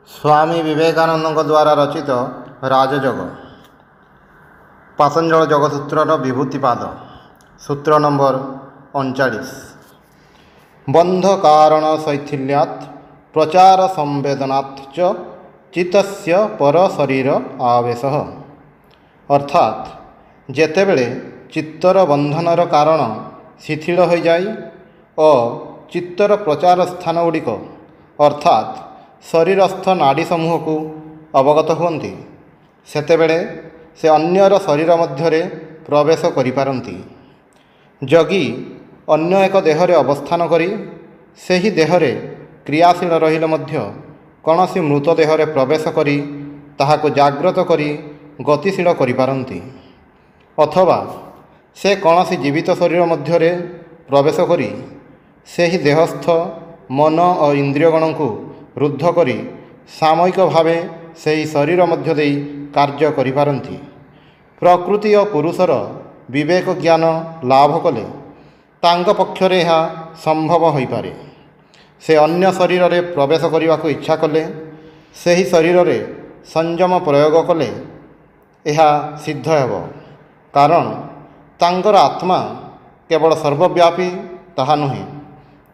स्वामी विवेकानंद द्वारा रचित राजयोग पातंजल योगसूत्र विभूतिपाद सूत्र नंबर 39। बंध कारण शैथिल्यात् प्रचार संवेदनात् च चित्तस्य पर शरीर आवेश। अर्थात जेतेबेले चित्तर बंधनर कारण शिथिल हो जाए और चित्तर प्रचार स्थान गुड़िक अर्थात शरीरस्थ नाड़ी समूह को अवगत हुअन्ति सेतेबेले से अन्यर शरीर मध्यरे प्रवेश करिपारन्ति। जगी अन्य एक देहरे अवस्थान करी सेही देहरे क्रियाशील रहिले मध्य कौनसी मृत देहरे प्रवेश करी ताहाको जाग्रत करी गतिशील करिपारन्ति अथवा से कौनसी जीवित शरीर मध्यरे प्रवेश करी सेही देहस्थ मन और इंद्रियगण को रुद्ध करी सामयिक भावे सेही शरीर मध्य देई कार्य करिपारन्ति। प्रकृति और पुरुषर विवेक ज्ञान लाभ कले तांग पक्षरे यह संभव हो पारे। से अन्य शरीर रे प्रवेश करने को इच्छा कले सेही शरीर रे संयम प्रयोग कले यह सिद्ध हेब। कारण तांकर आत्मा केवल सर्वव्यापी ताहा नुहे,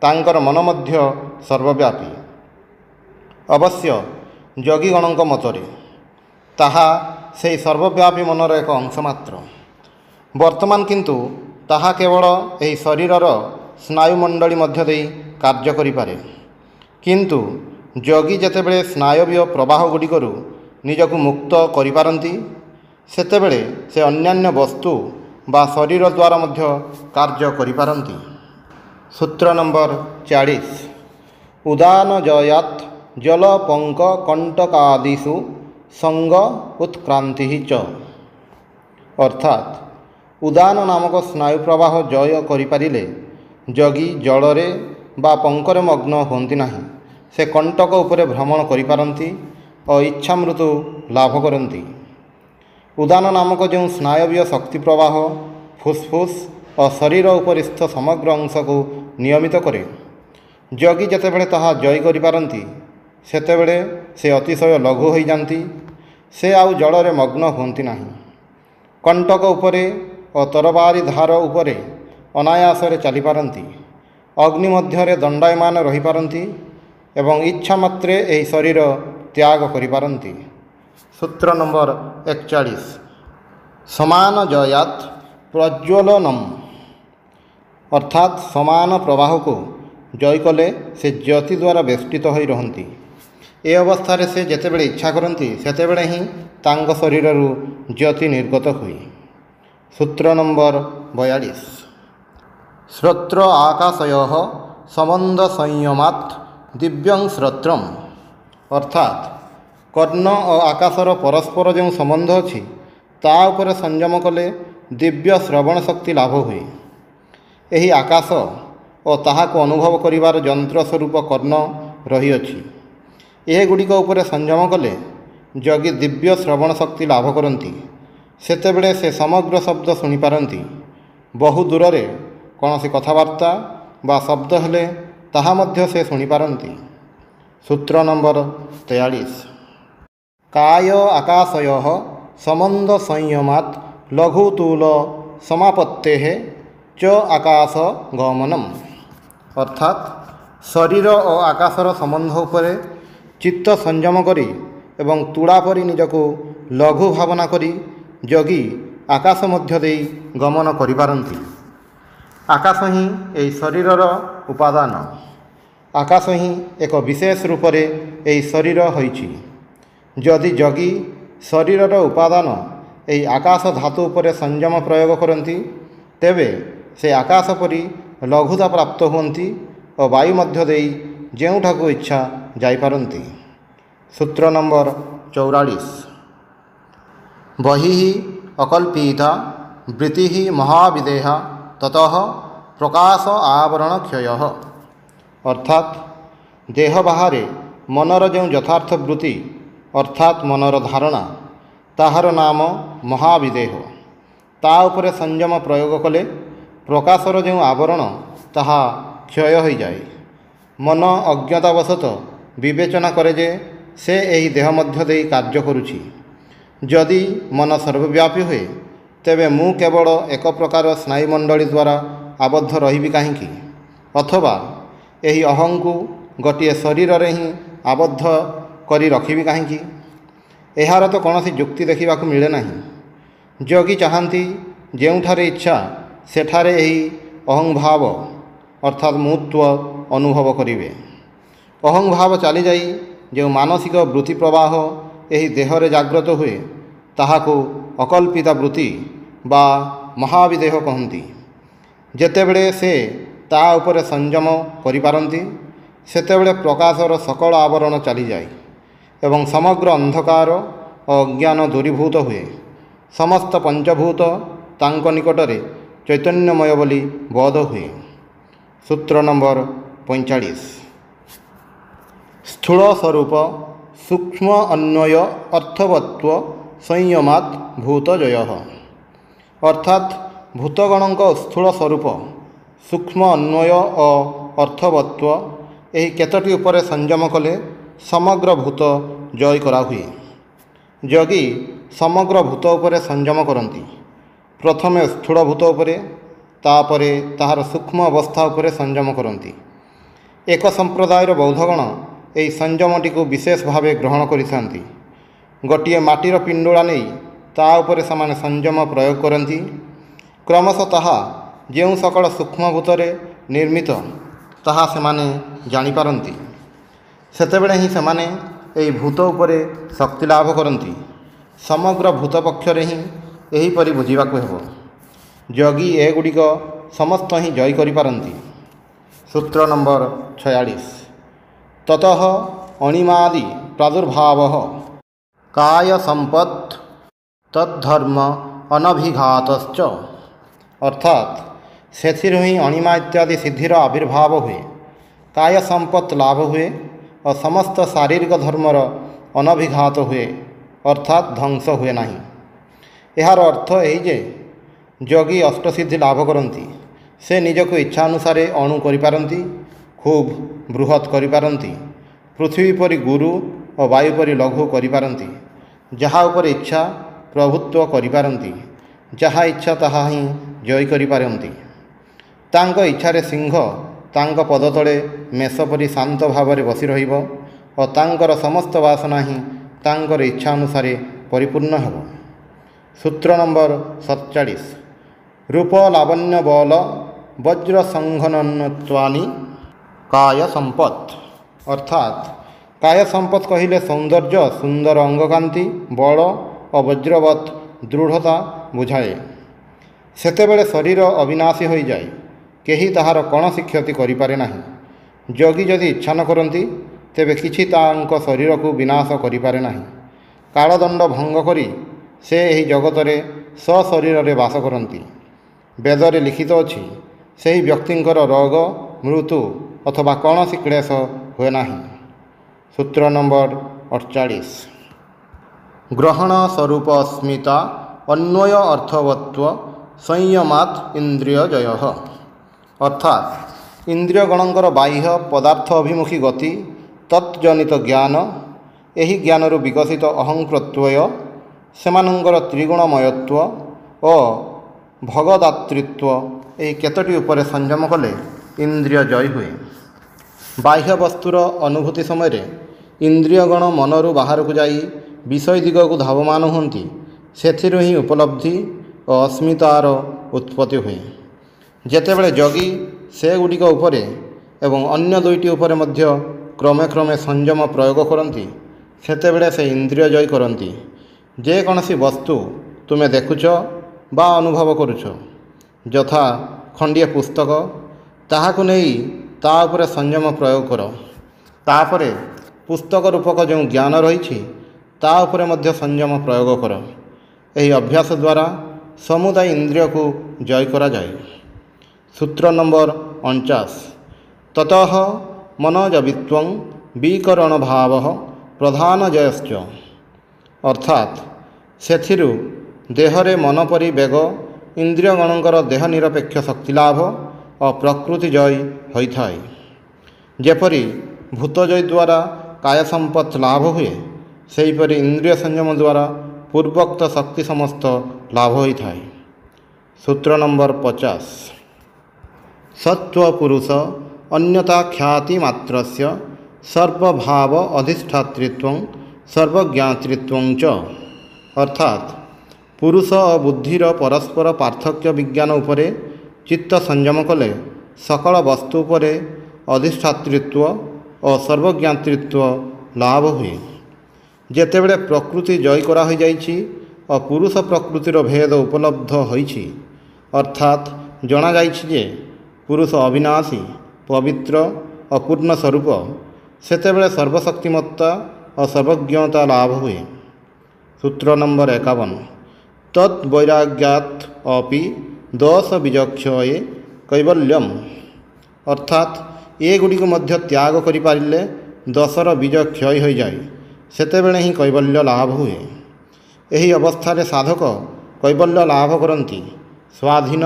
तांकर मन मध्य सर्वव्यापी। अवश्य योगीगणों मतरे ताहा से सर्वव्यापी मनर एक अंश मात्र। वर्तमान किंतु ताहा केवल यही शरीरर स्नायुमंडली मध्य देई कार्य करिपारे। किंतु योगी जेतेबेले स्नायवीय प्रवाह गुड़िकरू निजको मुक्त करिपारन्ति सेतेबेले से अन्यान्य वस्तु बा शरीर द्वारा मध्य कार्य करिपारन्ति। सूत्र नंबर 40। उदान जयात् जल पंक कंटकादिषु संग उत्क्रांति च। अर्थात उदान नामक स्नायु प्रवाह जय करिपारिले जगी जलरे बा पंकरे मग्न होती नहीं, से कंटक उपरे भ्रमण करिपारन्ति और इच्छा मृत्यु लाभ करन्ति। उदान नामक जो स्नायवीय शक्ति प्रवाह फुसफुस और शरीर उपरिस्थ समग्र अंश को नियमित करे जगी जेतेबेले ताहा जय करिपारन्ति सेतेबेले से अतिशय लघु हो जाती, से आउ जलरे मग्न होती नहीं। कंटक उपरे और तरबारी धार उपरे अनायासरे चली पारन्ति, अग्नि मध्यरे दंडायमान रही पारन्ति एवं इच्छा मात्रे एही शरीर त्याग करिपारन्ति। सूत्र नंबर 41। समान जयात् प्रज्वलनम। अर्थात समान प्रवाह को जय कले से ज्योति द्वारा बेष्टित हो रहती। ए अवस्था से जेतेबेले इच्छा करती सेतेबेले ही तांग शरीररू ज्योति निर्गत हुई। सूत्र नंबर 42। श्रोत्र आकाशयोः संबंध संयमात् दिव्यं श्रोत्रम। अर्थात कर्ण और आकाशर परस्पर जो संबंध अच्छी ता उपरे संयम कले दिव्य श्रवण शक्ति लाभ हुए। यही आकाश और ताहाको अनुभव करिवार यंत्र स्वरूप कर्ण रही अछि। यह गुड़िक उपरे संयम कले जगी दिव्य श्रवण शक्ति लाभ करती सेतेबेले से समग्र शब्द शुणी पारती। बहु दूर रे कौनसी कथबार्ता बा शब्द हेले ताहा मध्य से शुणी पारती। सूत्र नंबर 43। काय आकाशयोः संबंध संयमात् लघुतूल समापत्तेः च आकाश गमनम। अर्थात शरीर और आकाशर संबंध उपरे चित्त संयम करी एवं तुड़ा परी निजको लघु भावना करी जगी आकाश मध्य देई गमन करिपारन्ति। आकाश ही एई शरीरर उपादान। आकाश ही एक विशेष रूप रे एई शरीर होइछि। जदि जगी शरीरर उपादान एई आकाश धातु उपरे संयम प्रयोग करन्ति तेबे से आकाश परी लघुता प्राप्त हुअन्ति और वायु मध्य देई जेउठाकु इच्छा जाइपारन्ति। सूत्र नंबर 44। बहिः अकल्पिता वृत्तिः महाविदेहा ततः प्रकाश आवरण क्षयः। अर्थात देह बाहरे मनर जो यथार्थ वृत्ति अर्थात मनर धारणा ताहार नाम महाविदेह। ता उपरे संयम प्रयोग कले प्रकाशर जो आवरण ताहा क्षय हो जाए। मन अज्ञतावशत विवेचना करे जे ସେ ଏହି ଦେହ ମଧ୍ୟ ଦେଇ କାର୍ଯ୍ୟ କରୁଛି। ଯଦି ମନ ସର୍ବବ୍ୟାପୀ ହୁଏ ତେବେ ମୁଁ କେବଳ ଏକ ପ୍ରକାର ସ୍ନାୟୁମଣ୍ଡଳୀ ଦ୍ୱାରା ଆବଦ୍ଧ ରହିବି କାହିଁକି? ଅଥବା ଏହି ଅହଂକୁ ଗୋଟିଏ ଶରୀରରେ ହିଁ ଆବଦ୍ଧ କରି ରଖିବି କାହିଁକି? ଏହାର ତ କୌଣସି ଯୁକ୍ତି ଦେଖିବାକୁ ମିଳେ ନାହିଁ। ଯୋଗୀ ଚାହାନ୍ତି ଯେଉଁଠାରେ ଇଚ୍ଛା ସେଠାରେ ଏହି ଅହଂଭାବ ଅର୍ଥାତ୍ ମୁତ୍ୱ ଅନୁଭବ କରିବେ। ଅହଂଭାବ ଚାଲିଯାଇ ଯେଉଁ ମାନସିକ ବୃତ୍ତି ପ୍ରବାହ ଏହି ଦେହରେ ଜାଗ୍ରତ ହୁଏ ତାହାକୁ ଅକଳ୍ପିତା ବୃତ୍ତି ବା ମହାବିଦେହ କହନ୍ତି। ଯେତେବେଳେ ସେ ତା ଉପରେ ସଂଯମ କରିପାରନ୍ତି ସେତେବେଳେ ପ୍ରକାଶର ସକଳ ଆବରଣ ଚାଲିଯାଏ ଏବଂ ସମଗ୍ର ଅନ୍ଧକାର ଓ ଅଜ୍ଞାନ ଦୂରୀଭୂତ ହୁଏ। ସମସ୍ତ ପଞ୍ଚଭୂତ ତାଙ୍କ ନିକଟରେ ଚୈତନ୍ୟମୟ ବୋଲି ବୋଧ ହୁଏ। ସୂତ୍ର ନମ୍ବର 45। ସ୍ଥୂଳ ସ୍ୱରୂପ ସୂକ୍ଷ୍ମ ଅନ୍ୱୟ ଅର୍ଥବତ୍ତ୍ୱ ସଂୟମାତ୍ ଭୂତଜୟ। ଅର୍ଥାତ୍ ଭୂତଗଣଙ୍କ ସ୍ଥୂଳ ସ୍ୱରୂପ ସୂକ୍ଷ୍ମ ଅନ୍ୱୟ ଓ ଅର୍ଥବତ୍ତ୍ୱ ଏହି କେତୋଟି ଉପରେ ସଂଯମ କଲେ ସମଗ୍ର ଭୂତ ଜୟ କରାହୁଏ। ଯୋଗୀ ସମଗ୍ର ଭୂତ ଉପରେ ସଂଯମ କରନ୍ତି। ପ୍ରଥମେ ସ୍ଥୂଳ ଭୂତ ଉପରେ, ତାପରେ ତାହାର ସୂକ୍ଷ୍ମ ଅବସ୍ଥା ଉପରେ ସଂଯମ କରନ୍ତି। ଏକ ସମ୍ପ୍ରଦାୟର ବୌଦ୍ଧଗଣ ଏହି ସଂଯମଟିକୁ ବିଶେଷ ଭାବେ ଗ୍ରହଣ କରିଥାନ୍ତି। ଗୋଟିଏ ମାଟିର ପିଣ୍ଡୁଳା ନେଇ ତା ଉପରେ ସେମାନେ ସଂଯମ ପ୍ରୟୋଗ କରନ୍ତି। କ୍ରମଶଃ ତାହା ଯେଉଁ ସକଳ ସୂକ୍ଷ୍ମ ଭୂତରେ ନିର୍ମିତ ତାହା ସେମାନେ ଜାଣିପାରନ୍ତି। ସେତେବେଳେ ହିଁ ସେମାନେ ଏହି ଭୂତ ଉପରେ ଶକ୍ତି ଲାଭ କରନ୍ତି। ସମଗ୍ର ଭୂତ ପକ୍ଷରେ ହିଁ ଏହିପରି ବୁଝିବାକୁ ହେବ। ଯୋଗୀ ଏଗୁଡ଼ିକ ସମସ୍ତ ହିଁ ଜୟ କରିପାରନ୍ତି। ସୂତ୍ର ନମ୍ବର 46। ତତଃ ଅଣିମାଦି ପ୍ରାଦୁର୍ଭାବଃ କାୟ ସମ୍ପତ୍ ତଦ୍ଧର୍ମ ଅନଭିଘାତଶ୍ଚ। ଅର୍ଥାତ୍ ସେଥିରୁ ହିଁ ଅଣିମା ଇତ୍ୟାଦି ସିଦ୍ଧିର ଆବିର୍ଭାବ ହୁଏ, କାୟ ସମ୍ପତ୍ ଲାଭ ହୁଏ ଓ ସମସ୍ତ ଶାରୀରିକ ଧର୍ମର ଅନଭିଘାତ ହୁଏ ଅର୍ଥାତ୍ ଧ୍ୱଂସ ହୁଏ ନାହିଁ। ଏହାର ଅର୍ଥ ଏହି ଯେ ଯୋଗୀ ଅଷ୍ଟସିଦ୍ଧି ଲାଭ କରନ୍ତି। ସେ ନିଜକୁ ଇଚ୍ଛା ଅନୁସାରେ ଅଣୁ କରିପାରନ୍ତି, ଖୁବ୍ ବୃହତ୍ କରିପାରନ୍ତି, ପୃଥିବୀ ପରି ଗୁରୁ ଓ ବାୟୁ ପରି ଲଘୁ କରିପାରନ୍ତି, ଯାହା ଉପରେ ଇଚ୍ଛା ପ୍ରଭୁତ୍ୱ କରିପାରନ୍ତି, ଯାହା ଇଚ୍ଛା ତାହା ହିଁ ଜୟ କରିପାରନ୍ତି। ତାଙ୍କ ଇଚ୍ଛାରେ ସିଂହ ତାଙ୍କ ପଦତଳେ ମେଷ ପରି ଶାନ୍ତ ଭାବରେ ବସି ରହିବ ଓ ତାଙ୍କର ସମସ୍ତ ବାସନା ହିଁ ତାଙ୍କର ଇଚ୍ଛା ଅନୁସାରେ ପରିପୂର୍ଣ୍ଣ ହେବ। ସୂତ୍ର ନମ୍ବର 47। ରୂପ ଲାବଣ୍ୟ ବଳ ବଜ୍ର ସଂଘନନତ୍ୱାନି କାୟ ସମ୍ପତ୍। ଅର୍ଥାତ୍ କାୟ ସମ୍ପତ୍ କହିଲେ ସୌନ୍ଦର୍ଯ୍ୟ, ସୁନ୍ଦର ଅଙ୍ଗକାନ୍ତି, ବଳ ଓ ବଜ୍ରବତ୍ ଦୃଢ଼ତା ବୁଝାଏ। ସେତେବେଳେ ଶରୀର ଅବିନାଶୀ ହୋଇଯାଏ, କେହି ତାହାର କୌଣସି କ୍ଷତି କରିପାରେ ନାହିଁ। ଯୋଗୀ ଯଦି ଇଚ୍ଛା ନ କରନ୍ତି ତେବେ କିଛି ତାଙ୍କ ଶରୀରକୁ ବିନାଶ କରିପାରେ ନାହିଁ। କାଳଦଣ୍ଡ ଭଙ୍ଗ କରି ସେ ଏହି ଜଗତରେ ସଶରୀରରେ ବାସ କରନ୍ତି। ବେଦରେ ଲିଖିତ ଅଛି, ସେହି ବ୍ୟକ୍ତିଙ୍କର ରୋଗ, ମୃତ୍ୟୁ ଅଥବା କୌଣସି କ୍ଲେଶ ହୁଏ ନାହିଁ। ସୂତ୍ର ନମ୍ବର 48। ଗ୍ରହଣ ସ୍ୱରୂପ ସ୍ମିତା ଅନ୍ୱୟ ଅର୍ଥବତ୍ତ୍ୱ ସଂୟମାତ୍ ଇନ୍ଦ୍ରିୟ ଜୟ। ଅର୍ଥାତ୍ ଇନ୍ଦ୍ରିୟଗଣଙ୍କର ବାହ୍ୟ ପଦାର୍ଥ ଅଭିମୁଖୀ ଗତି, ତତ୍ଜନିତ ଜ୍ଞାନ, ଏହି ଜ୍ଞାନରୁ ବିକଶିତ ଅହଂ ପ୍ରତ୍ୟୟ, ସେମାନଙ୍କର ତ୍ରିଗୁଣମୟତ୍ୱ ଓ ଭଗଦାତୃତ୍ୱ ଏହି କେତୋଟି ଉପରେ ସଂଯମ କଲେ ଇନ୍ଦ୍ରିୟ ଜୟ ହୁଏ। ବାହ୍ୟ ବସ୍ତୁର ଅନୁଭୂତି ସମୟରେ ଇନ୍ଦ୍ରିୟଗଣ ମନରୁ ବାହାରକୁ ଯାଇ ବିଷୟ ଦିଗକୁ ଧାବମାନ ହୁଅନ୍ତି। ସେଥିରୁ ହିଁ ଉପଲବ୍ଧି ଓ ଅସ୍ମିତାର ଉତ୍ପତ୍ତି ହୁଏ। ଯେତେବେଳେ ଯୋଗୀ ସେଗୁଡ଼ିକ ଉପରେ ଏବଂ ଅନ୍ୟ ଦୁଇଟି ଉପରେ ମଧ୍ୟ କ୍ରମେ କ୍ରମେ ସଂଯମ ପ୍ରୟୋଗ କରନ୍ତି ସେତେବେଳେ ସେ ଇନ୍ଦ୍ରିୟ ଜୟ କରନ୍ତି। ଯେକୌଣସି ବସ୍ତୁ ତୁମେ ଦେଖୁଛ ବା ଅନୁଭବ କରୁଛ, ଯଥା ଖଣ୍ଡିଏ ପୁସ୍ତକ, ତାହାକୁ ନେଇ ତା ଉପରେ ସଂଯମ ପ୍ରୟୋଗ କର। ତାପରେ ପୁସ୍ତକ ରୂପକ ଯେଉଁ ଜ୍ଞାନ ରହିଛି ତା ଉପରେ ମଧ୍ୟ ସଂଯମ ପ୍ରୟୋଗ କର। ଏହି ଅଭ୍ୟାସ ଦ୍ୱାରା ସମୁଦାୟ ଇନ୍ଦ୍ରିୟକୁ ଜୟ କରାଯାଏ। ସୂତ୍ର ନମ୍ବର 49। ତତଃ ମନୋଜବିତ୍ୱଂ ବିକରଣ ଭାବ ପ୍ରଧାନ ଜୟଶ୍ଚ। ଅର୍ଥାତ୍ ସେଥିରୁ ଦେହରେ ମନ ପରି ବେଗ, ଇନ୍ଦ୍ରିୟଗଣଙ୍କର ଦେହ ନିରପେକ୍ଷ ଶକ୍ତି ଲାଭ ଓ ପ୍ରକୃତି ଜୟ ହୋଇଥାଏ। ଯେପରି ଭୂତଜୟ ଦ୍ୱାରା କାୟ ସମ୍ପତ୍ତି ଲାଭ ହୁଏ, ସେହିପରି ଇନ୍ଦ୍ରିୟ ସଂଯମ ଦ୍ୱାରା ପୂର୍ବୋକ୍ତ ଶକ୍ତି ସମସ୍ତ ଲାଭ ହୋଇଥାଏ। ସୂତ୍ର ନମ୍ବର 50। ସତ୍ତ୍ୱପୁରୁଷ ଅନ୍ୟତା ଖ୍ୟାତି ମାତ୍ରସ୍ୟ ସର୍ବଭାବ ଅଧିଷ୍ଠାତୃତ୍ୱଂ ସର୍ବଜ୍ଞାତୃତ୍ୱଂ ଚ। ଅର୍ଥାତ୍ ପୁରୁଷ ଓ ବୁଦ୍ଧିର ପରସ୍ପର ପାର୍ଥକ୍ୟ ବିଜ୍ଞାନ ଉପରେ ଚିତ୍ତ ସଂଯମ କଲେ ସକଳ ବସ୍ତୁ ଉପରେ ଅଧିଷ୍ଠାତୃତ୍ୱ ଓ ସର୍ବଜ୍ଞାତୃତ୍ୱ ଲାଭ ହୁଏ। ଯେତେବେଳେ ପ୍ରକୃତି ଜୟ କରାହୋଇଯାଇଛି ଓ ପୁରୁଷ ପ୍ରକୃତିର ଭେଦ ଉପଲବ୍ଧ ହୋଇଛି, ଅର୍ଥାତ୍ ଜଣାଯାଇଛି ଯେ ପୁରୁଷ ଅବିନାଶୀ, ପବିତ୍ର ଓ ପୂର୍ଣ୍ଣ ସ୍ୱରୂପ, ସେତେବେଳେ ସର୍ବଶକ୍ତିମତ୍ତା ଓ ସର୍ବଜ୍ଞତା ଲାଭ ହୁଏ। ସୂତ୍ର ନମ୍ବର 51। ତତ୍ ବୈରାଗ୍ୟାତ୍ ଅପି ଦୋଷ ବିଚକ୍ଷୟେ କୈବଲ୍ୟମ୍। ଅର୍ଥାତ୍ ଏଗୁଡ଼ିକୁ ମଧ୍ୟ ତ୍ୟାଗ କରିପାରିଲେ ଦୋଷର ବୀଜ କ୍ଷୟ ହୋଇଯାଏ, ସେତେବେଳେ ହିଁ କୈବଲ୍ୟ ଲାଭ ହୁଏ। ଏହି ଅବସ୍ଥାରେ ସାଧକ କୈବଲ୍ୟ ଲାଭ କରନ୍ତି, ସ୍ୱାଧୀନ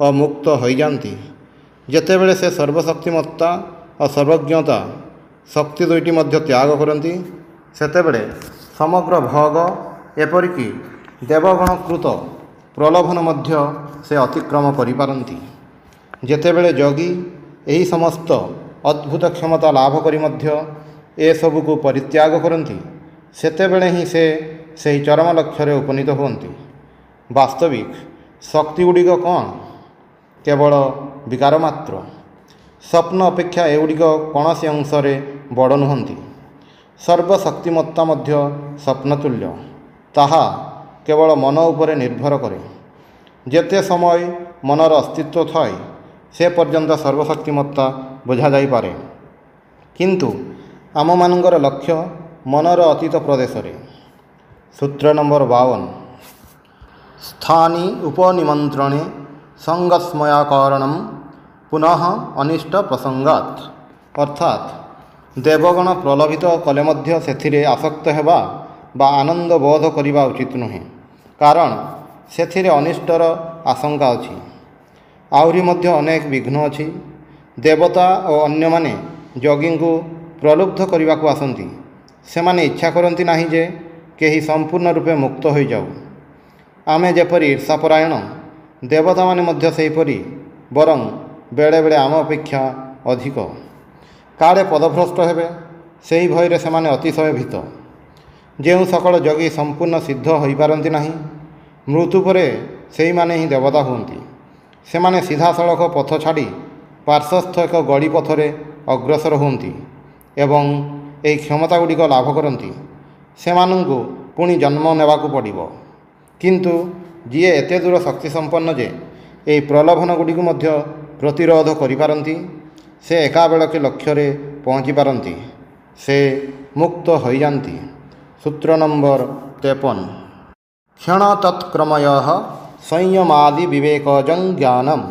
ଓ ମୁକ୍ତ ହୋଇଯାନ୍ତି। ଯେତେବେଳେ ସେ ସର୍ବଶକ୍ତିମତ୍ତା ଓ ସର୍ବଜ୍ଞତା ଶକ୍ତି ଦୁଇଟି ମଧ୍ୟ ତ୍ୟାଗ କରନ୍ତି, ସେତେବେଳେ ସମଗ୍ର ଭୋଗ ଏପରିକି ଦେବଗଣକୃତ ପ୍ରଲୋଭନ ମଧ୍ୟ ସେ ଅତିକ୍ରମ କରିପାରନ୍ତି। ଯେତେବେଳେ ଯୋଗୀ ଏହି ସମସ୍ତ ଅଦ୍ଭୁତ କ୍ଷମତା ଲାଭ କରି ମଧ୍ୟ ଏସବୁକୁ ପରିତ୍ୟାଗ କରନ୍ତି, ସେତେବେଳେ ହିଁ ସେ ସେହି ଚରମ ଲକ୍ଷ୍ୟରେ ଉପନୀତ ହୁଅନ୍ତି। ବାସ୍ତବିକ ଶକ୍ତିଗୁଡ଼ିକ କ'ଣ? କେବଳ ବିକାର ମାତ୍ର। ସ୍ୱପ୍ନ ଅପେକ୍ଷା ଏଗୁଡ଼ିକ କୌଣସି ଅଂଶରେ ବଡ଼ ନୁହନ୍ତି। ସର୍ବଶକ୍ତିମତ୍ତା ମଧ୍ୟ ସ୍ୱପ୍ନତୁଲ୍ୟ। ତାହା କେବଳ ମନ ଉପରେ ନିର୍ଭର କରେ। ଯେତେ ସମୟ ମନର ଅସ୍ତିତ୍ୱ ଥାଏ, ସେ ପର୍ଯ୍ୟନ୍ତ ସର୍ବଶକ୍ତିମତ୍ତା ବୁଝାଯାଇପାରେ। କିନ୍ତୁ ଆମମାନଙ୍କର ଲକ୍ଷ୍ୟ ମନର ଅତୀତ ପ୍ରଦେଶରେ। ସୂତ୍ର ନମ୍ବର 52। ସ୍ଥାନି ଉପନିମନ୍ତ୍ରଣେ ସଙ୍ଗସ୍ମୟାକରଣଂ ପୁନଃ ଅନିଷ୍ଟ ପ୍ରସଙ୍ଗାତ୍। ଅର୍ଥାତ୍ ଦେବଗଣ ପ୍ରଲୋଭିତ କଲେ ମଧ୍ୟ ସେଥିରେ ଆସକ୍ତ ହେବା ବା ଆନନ୍ଦ ବୋଧ କରିବା ଉଚିତ ନୁହେଁ, କାରଣ ସେଥିରେ ଅନିଷ୍ଟର ଆଶଙ୍କା ଅଛି। ଆହୁରି ମଧ୍ୟ ଅନେକ ବିଘ୍ନ ଅଛି। ଦେବତା ଓ ଅନ୍ୟମାନେ ଯୋଗୀଙ୍କୁ ପ୍ରଲୁବ୍ଧ କରିବାକୁ ଆସନ୍ତି। ସେମାନେ ଇଚ୍ଛା କରନ୍ତି ନାହିଁ ଯେ କେହି ସମ୍ପୂର୍ଣ୍ଣ ରୂପେ ମୁକ୍ତ ହୋଇଯାଉ। ଆମେ ଯେପରି ଈର୍ଷାପରାୟଣ, ଦେବତାମାନେ ମଧ୍ୟ ସେହିପରି, ବରଂ ବେଳେବେଳେ ଆମ ଅପେକ୍ଷା ଅଧିକ। କାଳେ ପଦଭ୍ରଷ୍ଟ ହେବେ, ସେହି ଭୟରେ ସେମାନେ ଅତିଶୟ ଭୀତ। ଯେଉଁ ସକଳ ଯୋଗୀ ସମ୍ପୂର୍ଣ୍ଣ ସିଦ୍ଧ ହୋଇପାରନ୍ତି ନାହିଁ, ମୃତ୍ୟୁ ପରେ ସେହିମାନେ ହିଁ ଦେବତା ହୁଅନ୍ତି। ସେମାନେ ସିଧାସଳଖ ପଥ ଛାଡ଼ି ପାର୍ଶ୍ୱସ୍ଥ ଏକ ଗଳି ପଥରେ ଅଗ୍ରସର ହୁଅନ୍ତି ଏବଂ ଏହି କ୍ଷମତାଗୁଡ଼ିକ ଲାଭ କରନ୍ତି। ସେମାନଙ୍କୁ ପୁଣି ଜନ୍ମ ନେବାକୁ ପଡ଼ିବ। କିନ୍ତୁ ଯିଏ ଏତେ ଦୂର ଶକ୍ତି ସମ୍ପନ୍ନ ଯେ ଏହି ପ୍ରଲୋଭନଗୁଡ଼ିକୁ ମଧ୍ୟ ପ୍ରତିରୋଧ କରିପାରନ୍ତି, ସେ ଏକାବେଳକେ ଲକ୍ଷ୍ୟରେ ପହଞ୍ଚିପାରନ୍ତି, ସେ ମୁକ୍ତ ହୋଇଯାନ୍ତି। ସୂତ୍ର ନମ୍ବର 53। କ୍ଷଣ ତତ୍କ୍ରମୟଃ ସଂୟମାଦି ବିବେକଜଂ ଜ୍ଞାନମ୍।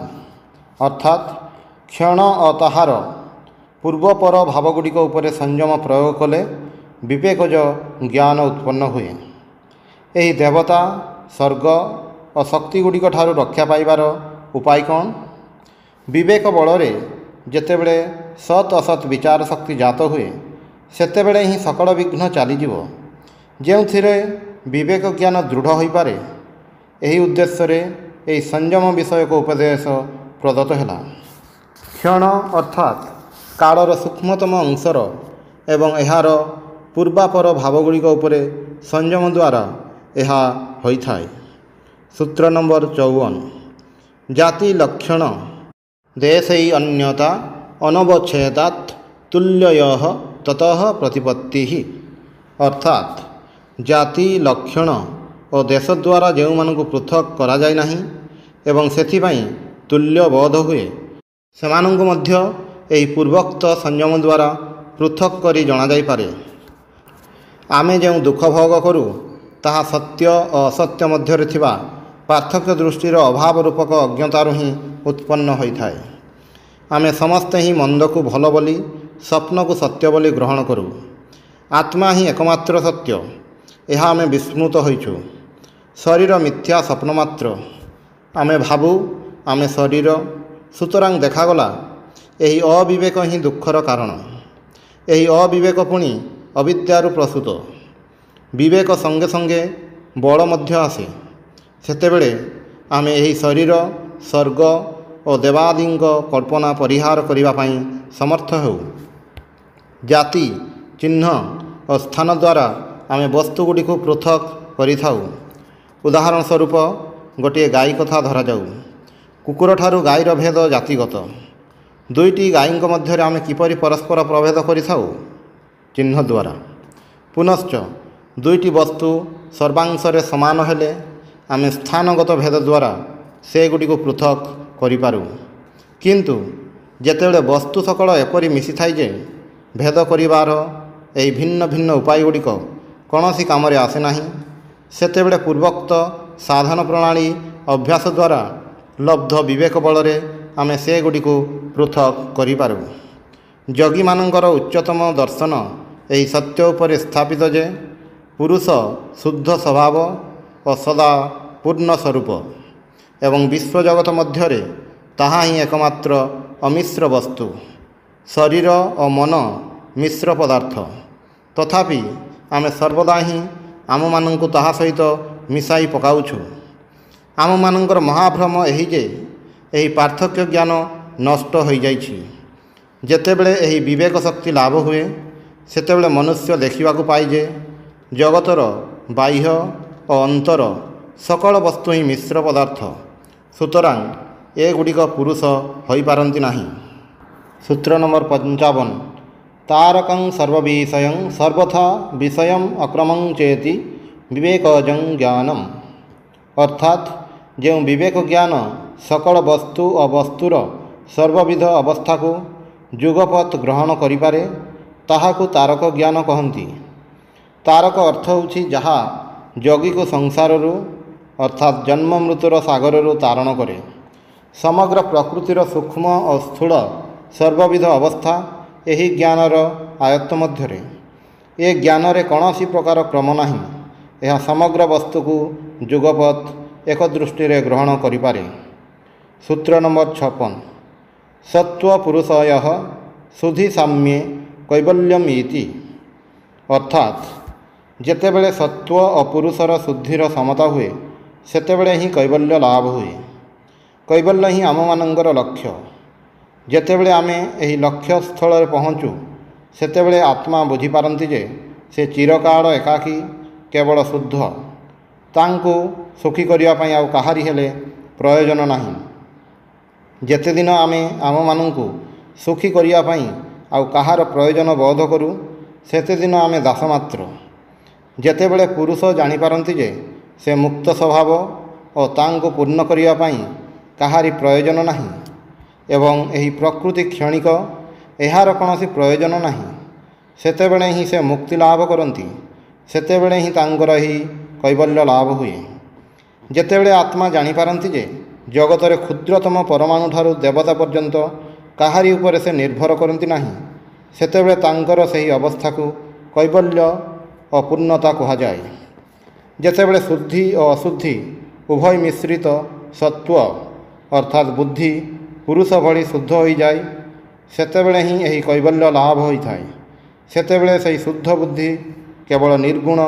ଅର୍ଥାତ୍ କ୍ଷଣ ଓ ତାହାର ପୂର୍ବପର ଭାବଗୁଡ଼ିକ ଉପରେ ସଂଯମ ପ୍ରୟୋଗ କଲେ ବିବେକଜ ଜ୍ଞାନ ଉତ୍ପନ୍ନ ହୁଏ। ଏହି ଦେବତା, ସ୍ୱର୍ଗ ଓ ଶକ୍ତିଗୁଡ଼ିକ ଠାରୁ ରକ୍ଷା ପାଇବାର ଉପାୟ କ'ଣ? ବିବେକ ବଳରେ ଯେତେବେଳେ ସତ୍ ଅସତ୍ ବିଚାର ଶକ୍ତି ଜାତ ହୁଏ, ସେତେବେଳେ ହିଁ ସକଳ ବିଘ୍ନ ଚାଲିଯିବ। ଯେଉଁଥିରେ ବିବେକ ଜ୍ଞାନ ଦୃଢ଼ ହୋଇପାରେ, ଏହି ଉଦ୍ଦେଶ୍ୟରେ ଏହି ସଂଯମ ବିଷୟକ ଉପଦେଶ ପ୍ରଦତ୍ତ ହେଲା। କ୍ଷଣ ଅର୍ଥାତ୍ କାଳର ସୂକ୍ଷ୍ମତମ ଅଂଶର ଏବଂ ଏହାର ପୂର୍ବାପର ଭାବଗୁଡ଼ିକ ଉପରେ ସଂଯମ ଦ୍ୱାରା ଏହା ହୋଇଥାଏ। ସୂତ୍ର ନମ୍ବର 54। ଜାତି ଲକ୍ଷଣ ଦେଶୈ ଅନ୍ୟତା ଅନବଚ୍ଛେଦାତ୍ ତୁଲ୍ୟୟଃ ତତଃ ପ୍ରତିପତ୍ତିଃ। ଅର୍ଥାତ୍ ଜାତି, ଲକ୍ଷଣ ଓ ଦେଶ ଦ୍ୱାରା ଯେଉଁମାନଙ୍କୁ ପୃଥକ୍ କରାଯାଏ ନାହିଁ ଏବଂ ସେଥିପାଇଁ ତୁଲ୍ୟ ବୋଧ ହୁଏ, ସେମାନଙ୍କୁ ମଧ୍ୟ ଏହି ପୂର୍ବୋକ୍ତ ସଂଯମ ଦ୍ୱାରା ପୃଥକ୍ କରି ଜଣାଯାଇପାରେ। ଆମେ ଯେଉଁ ଦୁଃଖ ଭୋଗ କରୁ, ତାହା ସତ୍ୟ ଓ ଅସତ୍ୟ ମଧ୍ୟରେ ଥିବା ପାର୍ଥକ୍ୟ ଦୃଷ୍ଟିର ଅଭାବ ରୂପକ ଅଜ୍ଞତାରୁ ହିଁ ଉତ୍ପନ୍ନ ହୋଇଥାଏ। ଆମେ ସମସ୍ତେ ହିଁ ମନ୍ଦକୁ ଭଲ ବୋଲି, ସ୍ୱପ୍ନକୁ ସତ୍ୟ ବୋଲି ଗ୍ରହଣ କରୁ। ଆତ୍ମା ହିଁ ଏକମାତ୍ର ସତ୍ୟ, ଏହା ଆମେ ବିସ୍ମୃତ ହୋଇଛୁ। ଶରୀର ମିଥ୍ୟା ସ୍ୱପ୍ନ ମାତ୍ର। ଆମେ ଭାବୁ ଆମେ ଶରୀର, ସୁତରାଂ ଦେଖାଗଲା ଏହି ଅବିବେକ ହିଁ ଦୁଃଖର କାରଣ। ଏହି ଅବିବେକ ପୁଣି ଅବିଦ୍ୟାରୁ ପ୍ରସୂତ। ବିବେକ ସଙ୍ଗେ ସଙ୍ଗେ ବଳ ମଧ୍ୟ ଆସେ। ସେତେବେଳେ ଆମେ ଏହି ଶରୀର, ସ୍ୱର୍ଗ ଓ ଦେବାଦିଙ୍କ କଳ୍ପନା ପରିହାର କରିବା ପାଇଁ ସମର୍ଥ ହେଉ। ଜାତି, ଚିହ୍ନ ଓ ସ୍ଥାନ ଦ୍ୱାରା ଆମେ ବସ୍ତୁଗୁଡ଼ିକୁ ପୃଥକ୍ କରିଥାଉ। ଉଦାହରଣ ସ୍ୱରୂପ ଗୋଟିଏ ଗାଈ କଥା ଧରାଯାଉ। କୁକୁରଠାରୁ ଗାଈର ଭେଦ ଜାତିଗତ। ଦୁଇଟି ଗାଈଙ୍କ ମଧ୍ୟରେ ଆମେ କିପରି ପରସ୍ପର ପ୍ରଭେଦ କରିଥାଉ? ଚିହ୍ନ ଦ୍ୱାରା। ପୁନଶ୍ଚ ଦୁଇଟି ବସ୍ତୁ ସର୍ବାଂଶରେ ସମାନ ହେଲେ ଆମେ ସ୍ଥାନଗତ ଭେଦ ଦ୍ୱାରା ସେଗୁଡ଼ିକୁ ପୃଥକ୍ କରିପାରୁ। କିନ୍ତୁ ଯେତେବେଳେ ବସ୍ତୁ ସକଳ ଏପରି ମିଶିଥାଏ ଯେ ଭେଦ କରିବାର ଏହି ଭିନ୍ନ ଭିନ୍ନ ଉପାୟଗୁଡ଼ିକ କୌଣସି କାମରେ ଆସେ ନାହିଁ, ସେତେବେଳେ ପୂର୍ବୋକ୍ତ ସାଧନ ପ୍ରଣାଳୀ ଅଭ୍ୟାସ ଦ୍ୱାରା ଲବ୍ଧ ବିବେକ ବଳରେ ଆମେ ସେଗୁଡ଼ିକୁ ପୃଥକ୍ କରିପାରୁ। ଯୋଗୀମାନଙ୍କର ଉଚ୍ଚତମ ଦର୍ଶନ ଏହି ସତ୍ୟ ଉପରେ ସ୍ଥାପିତ ଯେ ପୁରୁଷ ଶୁଦ୍ଧ ସ୍ୱଭାବ ଓ ସଦା ପୂର୍ଣ୍ଣ ସ୍ୱରୂପ ଏବଂ ବିଶ୍ୱଜଗତ ମଧ୍ୟରେ ତାହା ହିଁ ଏକମାତ୍ର ଅମିଶ୍ର ବସ୍ତୁ। ଶରୀର ଓ ମନ ମିଶ୍ର ପଦାର୍ଥ, ତଥାପି ଆମେ ସର୍ବଦା ହିଁ ଆମମାନଙ୍କୁ ତାହା ସହିତ ମିଶାଇ ପକାଉଛୁ। ଆମମାନଙ୍କର ମହାଭ୍ରମ ଏହି ଯେ ଏହି ପାର୍ଥକ୍ୟ ଜ୍ଞାନ ନଷ୍ଟ ହୋଇଯାଇଛି। ଯେତେବେଳେ ଏହି ବିବେକ ଶକ୍ତି ଲାଭ ହୁଏ, ସେତେବେଳେ ମନୁଷ୍ୟ ଦେଖିବାକୁ ପାଏ ଯେ ଜଗତର ବାହ୍ୟ ଓ ଅନ୍ତର ସକଳ ବସ୍ତୁ ହିଁ ମିଶ୍ର ପଦାର୍ଥ। ସୁତରାଂ ଏଗୁଡ଼ିକ ପୁରୁଷ ହୋଇପାରନ୍ତି ନାହିଁ। ସୂତ୍ର ନମ୍ବର 55। ତାରକଂ ସର୍ବବିଷୟଂ ସର୍ବଥା ବିଷୟଂ ଅକ୍ରମଂ ଚେତି ବିବେକଜଂ ଜ୍ଞାନମ୍। ଅର୍ଥାତ୍ ଯେଉଁ ବିବେକ ଜ୍ଞାନ ସକଳ ବସ୍ତୁ ଓ ବସ୍ତୁର ସର୍ବବିଧ ଅବସ୍ଥାକୁ ଯୁଗପତ୍ ଗ୍ରହଣ କରିପାରେ, ତାହାକୁ ତାରକ ଜ୍ଞାନ କହନ୍ତି। ତାରକ ଅର୍ଥ ହେଉଛି ଯାହା ଯୋଗୀକୁ ସଂସାରରୁ ଅର୍ଥାତ୍ ଜନ୍ମ ମୃତ୍ୟୁର ସାଗରରୁ ତାରଣ କରେ। ସମଗ୍ର ପ୍ରକୃତିର ସୂକ୍ଷ୍ମ ଓ ସ୍ଥୂଳ ସର୍ବବିଧ ଅବସ୍ଥା ଏହି ଜ୍ଞାନର ଆୟତ୍ତ ମଧ୍ୟରେ। ଏ ଜ୍ଞାନରେ କୌଣସି ପ୍ରକାର କ୍ରମ ନାହିଁ। ଏହା ସମଗ୍ର ବସ୍ତୁକୁ ଯୁଗପତ୍ ଏକ ଦୃଷ୍ଟିରେ ଗ୍ରହଣ କରିପାରେ। ସୂତ୍ର ନମ୍ବର 56। ସତ୍ତ୍ୱ ପୁରୁଷୟଃ ସୁଧି ସାମ୍ୟେ କୈବଲ୍ୟମ୍ ଇତି। ଅର୍ଥାତ୍ ଯେତେବେଳେ ସତ୍ତ୍ୱ ଓ ପୁରୁଷର ଶୁଦ୍ଧିର ସମତା ହୁଏ, ସେତେବେଳେ ହିଁ କୈବଲ୍ୟ ଲାଭ ହୁଏ। କୈବଲ୍ୟ ହିଁ ଆମମାନଙ୍କର ଲକ୍ଷ୍ୟ। ଯେତେବେଳେ ଆମେ ଏହି ଲକ୍ଷ୍ୟ ସ୍ଥଳରେ ପହଞ୍ଚୁ, ସେତେବେଳେ ଆତ୍ମା ବୁଝିପାରନ୍ତି ଯେ ସେ ଚିରକାଳ ଏକାକୀ, କେବଳ ଶୁଦ୍ଧ। ତାଙ୍କୁ ସୁଖୀ କରିବା ପାଇଁ ଆଉ କାହାରି ହେଲେ ପ୍ରୟୋଜନ ନାହିଁ। ଯେତେଦିନ ଆମେ ଆମମାନଙ୍କୁ ସୁଖୀ କରିବା ପାଇଁ ଆଉ କାହାର ପ୍ରୟୋଜନ ବୋଧ କରୁ, ସେତେଦିନ ଆମେ ଦାସ ମାତ୍ର। ଯେତେବେଳେ ପୁରୁଷ ଜାଣିପାରନ୍ତି ଯେ ସେ ମୁକ୍ତ ସ୍ୱଭାବ ଓ ତାଙ୍କୁ ପୂର୍ଣ୍ଣ କରିବା ପାଇଁ କାହାରି ପ୍ରୟୋଜନ ନାହିଁ ଏବଂ ଏହି ପ୍ରକୃତି କ୍ଷଣିକ, ଏହାର କୌଣସି ପ୍ରୟୋଜନ ନାହିଁ, ସେତେବେଳେ ହିଁ ସେ ମୁକ୍ତି ଲାଭ କରନ୍ତି। ସେତେବେଳେ ହିଁ ତାଙ୍କର ଏହି କୈବଲ୍ୟ ଲାଭ ହୁଏ। ଯେତେବେଳେ ଆତ୍ମା ଜାଣିପାରନ୍ତି ଯେ ଜଗତରେ କ୍ଷୁଦ୍ରତମ ପରମାଣୁ ଠାରୁ ଦେବତା ପର୍ଯ୍ୟନ୍ତ କାହାରି ଉପରେ ସେ ନିର୍ଭର କରନ୍ତି ନାହିଁ, ସେତେବେଳେ ତାଙ୍କର ସେହି ଅବସ୍ଥାକୁ କୈବଲ୍ୟ ଓ ପୂର୍ଣ୍ଣତା କୁହାଯାଏ। ଯେତେବେଳେ ଶୁଦ୍ଧି ଓ ଅଶୁଦ୍ଧି ଉଭୟ ମିଶ୍ରିତ ସତ୍ତ୍ୱ ଅର୍ଥାତ୍ ବୁଦ୍ଧି ପୁରୁଷ ଭଳି ଶୁଦ୍ଧ ହୋଇଯାଏ, ସେତେବେଳେ ହିଁ ଏହି କୈବଲ୍ୟ ଲାଭ ହୋଇଥାଏ। ସେତେବେଳେ ସେହି ଶୁଦ୍ଧ ବୁଦ୍ଧି କେବଳ ନିର୍ଗୁଣ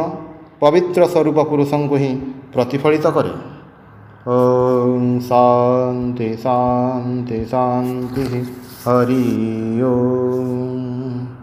ପବିତ୍ର ସ୍ୱରୂପ ପୁରୁଷଙ୍କୁ ହିଁ ପ୍ରତିଫଳିତ କରେ। ଓମ୍ ଶାନ୍ତି ଶାନ୍ତି ଶାନ୍ତି। ହରି ଓମ୍।